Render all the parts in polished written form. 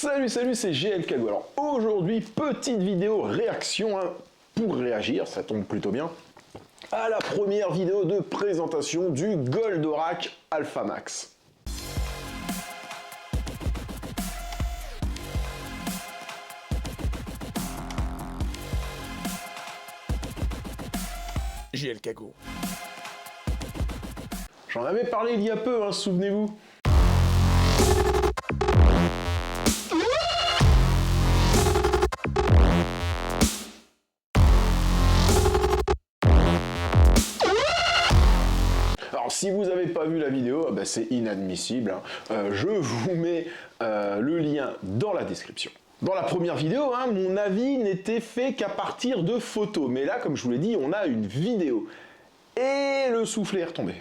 Salut, c'est GL Kago. Alors aujourd'hui, petite vidéo réaction pour réagir, ça tombe plutôt bien, à la première vidéo de présentation du Goldorak Alpha Max. GL Kago. J'en avais parlé il y a peu, souvenez-vous. Alors si vous n'avez pas vu la vidéo, c'est inadmissible. Je vous mets le lien dans la description. Dans la première vidéo, mon avis n'était fait qu'à partir de photos. Mais là, comme je vous l'ai dit, on a une vidéo. Et le soufflet est retombé.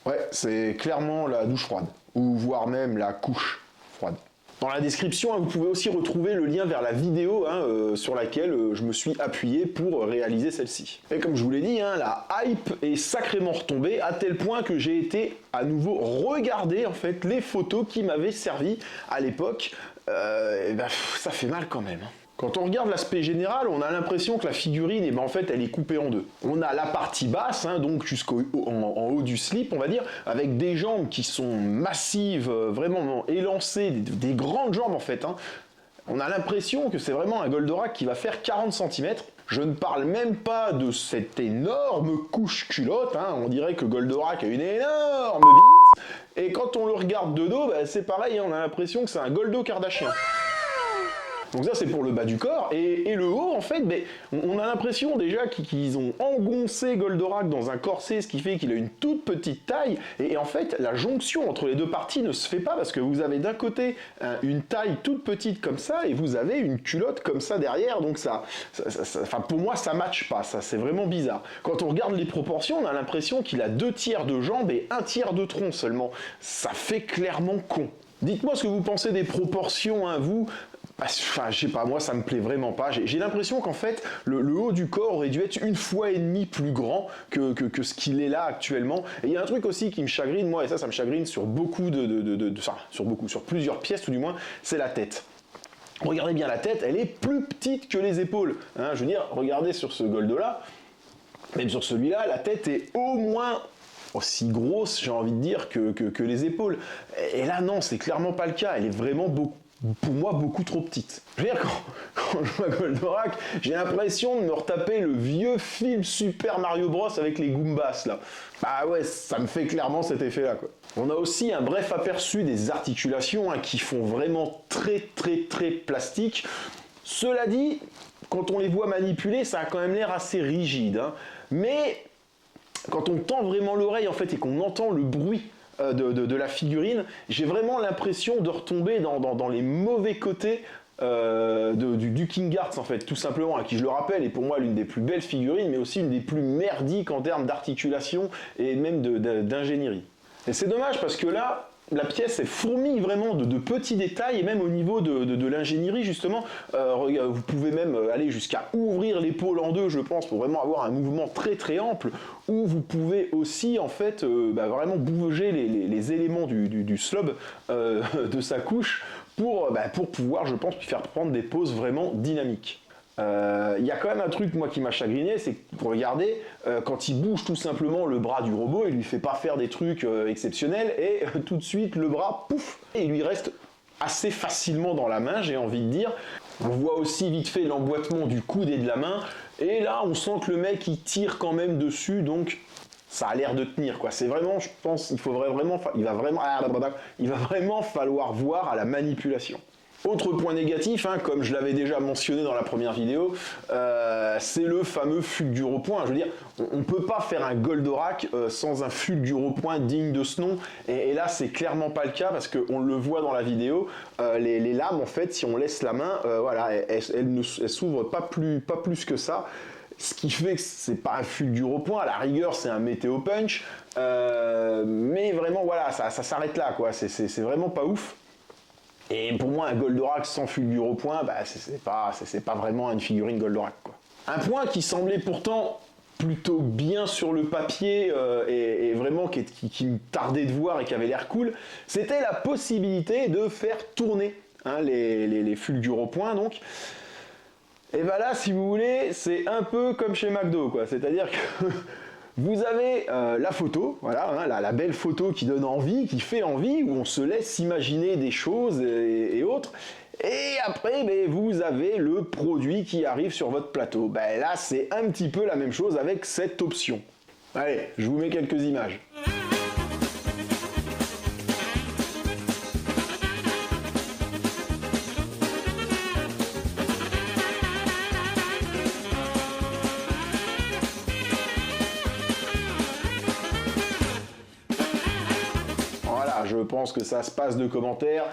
Ouais, c'est clairement la douche froide. Ou voire même la couche froide. Dans la description, vous pouvez aussi retrouver le lien vers la vidéo sur laquelle je me suis appuyé pour réaliser celle-ci. Et comme je vous l'ai dit, la hype est sacrément retombée à tel point que j'ai été à nouveau regarder en fait les photos qui m'avaient servi à l'époque. Ça fait mal quand même. Quand on regarde l'aspect général, on a l'impression que la figurine, en fait, elle est coupée en deux. On a la partie basse, donc jusqu'en haut du slip, on va dire, avec des jambes qui sont massives, vraiment élancées, des grandes jambes en fait. On a l'impression que c'est vraiment un Goldorak qui va faire 40 cm. Je ne parle même pas de cette énorme couche culotte, on dirait que Goldorak a une énorme bite. Et quand on le regarde de dos, c'est pareil, on a l'impression que c'est un Goldo Kardashian. Donc ça c'est pour le bas du corps, et le haut en fait, on a l'impression déjà qu'ils ont engoncé Goldorak dans un corset, ce qui fait qu'il a une toute petite taille, et en fait la jonction entre les deux parties ne se fait pas, parce que vous avez d'un côté une taille toute petite comme ça, et vous avez une culotte comme ça derrière, donc pour moi ça matche pas, ça c'est vraiment bizarre. Quand on regarde les proportions, on a l'impression qu'il a 2/3 de jambes et 1/3 de tronc seulement, ça fait clairement con. Dites-moi ce que vous pensez des proportions, vous. Je sais pas, moi ça me plaît vraiment pas. J'ai l'impression qu'en fait, le haut du corps aurait dû être 1,5 fois plus grand que ce qu'il est là actuellement. Et il y a un truc aussi qui me chagrine, moi, et ça me chagrine sur beaucoup sur plusieurs pièces tout du moins, c'est la tête. Regardez bien la tête, elle est plus petite que les épaules. Je veux dire, regardez sur ce Goldo-là, même sur celui-là, la tête est au moins aussi grosse, j'ai envie de dire, que les épaules. Et là, non, c'est clairement pas le cas. Elle est vraiment pour moi, beaucoup trop petite. Je veux dire, quand je vois Goldorak, j'ai l'impression de me retaper le vieux film Super Mario Bros avec les Goombas, là. Bah ouais, ça me fait clairement cet effet-là, quoi. On a aussi un bref aperçu des articulations qui font vraiment très plastique. Cela dit, quand on les voit manipuler, ça a quand même l'air assez rigide. Mais quand on tend vraiment l'oreille, en fait, et qu'on entend le bruit de la figurine, j'ai vraiment l'impression de retomber dans les mauvais côtés du King Arts, en fait, tout simplement, qui, je le rappelle, est pour moi l'une des plus belles figurines, mais aussi une des plus merdiques en termes d'articulation et même d'ingénierie. Et c'est dommage parce que là, la pièce est fourmille vraiment de petits détails, et même au niveau de l'ingénierie justement, vous pouvez même aller jusqu'à ouvrir l'épaule en deux, je pense, pour vraiment avoir un mouvement très ample, où vous pouvez aussi en fait vraiment bouger les éléments du slob de sa couche pour pouvoir, je pense, lui faire prendre des poses vraiment dynamiques. Il y a quand même un truc moi qui m'a chagriné, c'est que vous regardez, quand il bouge tout simplement le bras du robot, il lui fait pas faire des trucs exceptionnels, et tout de suite le bras, pouf, et il lui reste assez facilement dans la main, j'ai envie de dire. On voit aussi vite fait l'emboîtement du coude et de la main, et là on sent que le mec il tire quand même dessus, donc ça a l'air de tenir, quoi. C'est vraiment, je pense, il va vraiment falloir voir à la manipulation. Autre point négatif, comme je l'avais déjà mentionné dans la première vidéo, c'est le fameux fulgure-point. Je veux dire, on ne peut pas faire un Goldorak sans un fulgure-point digne de ce nom, et là c'est clairement pas le cas, parce qu'on le voit dans la vidéo, les lames en fait, si on laisse la main, elles s'ouvrent pas plus que ça, ce qui fait que c'est pas un fulgure-point, à la rigueur c'est un météo punch, mais vraiment voilà, ça s'arrête là, quoi. C'est vraiment pas ouf. Et pour moi, un Goldorak sans fulgure-point, c'est pas vraiment une figurine Goldorak, quoi. Un point qui semblait pourtant plutôt bien sur le papier et vraiment qui me tardait de voir et qui avait l'air cool, c'était la possibilité de faire tourner hein, les Fulguro points donc. Et ben là, si vous voulez, c'est un peu comme chez McDo, quoi. C'est-à-dire que vous avez la photo, voilà, hein, la belle photo qui donne envie, qui fait envie, où on se laisse imaginer des choses et autres. Et après, ben, vous avez le produit qui arrive sur votre plateau. Ben, là, c'est un petit peu la même chose avec cette option. Allez, je vous mets quelques images. Voilà, je pense que ça se passe de commentaires.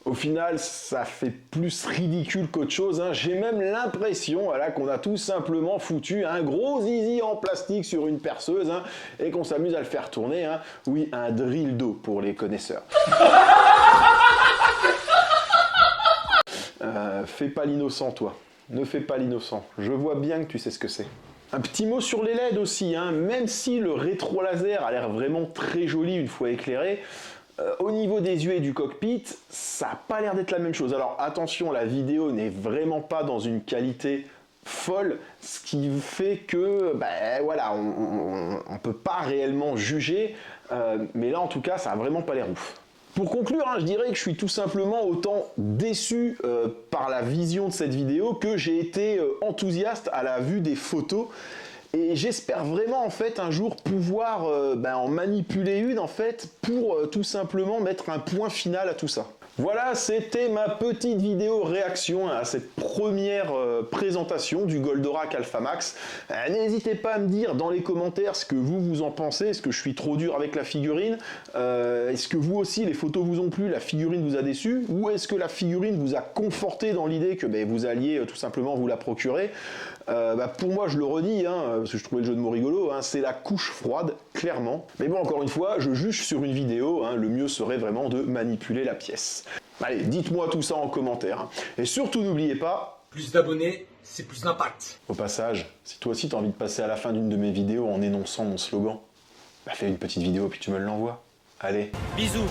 Au final, ça fait plus ridicule qu'autre chose, hein. J'ai même l'impression voilà, qu'on a tout simplement foutu un gros zizi en plastique sur une perceuse hein, et qu'on s'amuse à le faire tourner. Hein. Oui, un dildo pour les connaisseurs. Fais pas l'innocent, toi. Ne fais pas l'innocent. Je vois bien que tu sais ce que c'est. Un petit mot sur les LED aussi, hein. Même si le rétro laser a l'air vraiment très joli une fois éclairé, au niveau des yeux et du cockpit, ça n'a pas l'air d'être la même chose. Alors attention, la vidéo n'est vraiment pas dans une qualité folle, ce qui fait que, ben voilà, on ne peut pas réellement juger, mais là en tout cas, ça n'a vraiment pas l'air ouf. Pour conclure, hein, je dirais que je suis tout simplement autant déçu par la vision de cette vidéo que j'ai été enthousiaste à la vue des photos. Et j'espère vraiment en fait un jour pouvoir en manipuler une en fait pour tout simplement mettre un point final à tout ça. Voilà, c'était ma petite vidéo réaction à cette première présentation du Goldorak Alpha Max. N'hésitez pas à me dire dans les commentaires ce que vous en pensez. Est-ce que je suis trop dur avec la figurine? Est-ce que vous aussi les photos vous ont plu, la figurine vous a déçu? Ou est-ce que la figurine vous a conforté dans l'idée que vous alliez tout simplement vous la procurer? Pour moi, je le redis, hein, parce que je trouvais le jeu de mots rigolo, hein, c'est la couche froide, clairement. Mais bon, encore une fois, je juge sur une vidéo, hein, le mieux serait vraiment de manipuler la pièce. Allez, dites-moi tout ça en commentaire. Hein. Et surtout, n'oubliez pas... Plus d'abonnés, c'est plus d'impact. Au passage, si toi aussi tu as envie de passer à la fin d'une de mes vidéos en énonçant mon slogan, fais une petite vidéo puis tu me l'envoies. Allez. Bisous.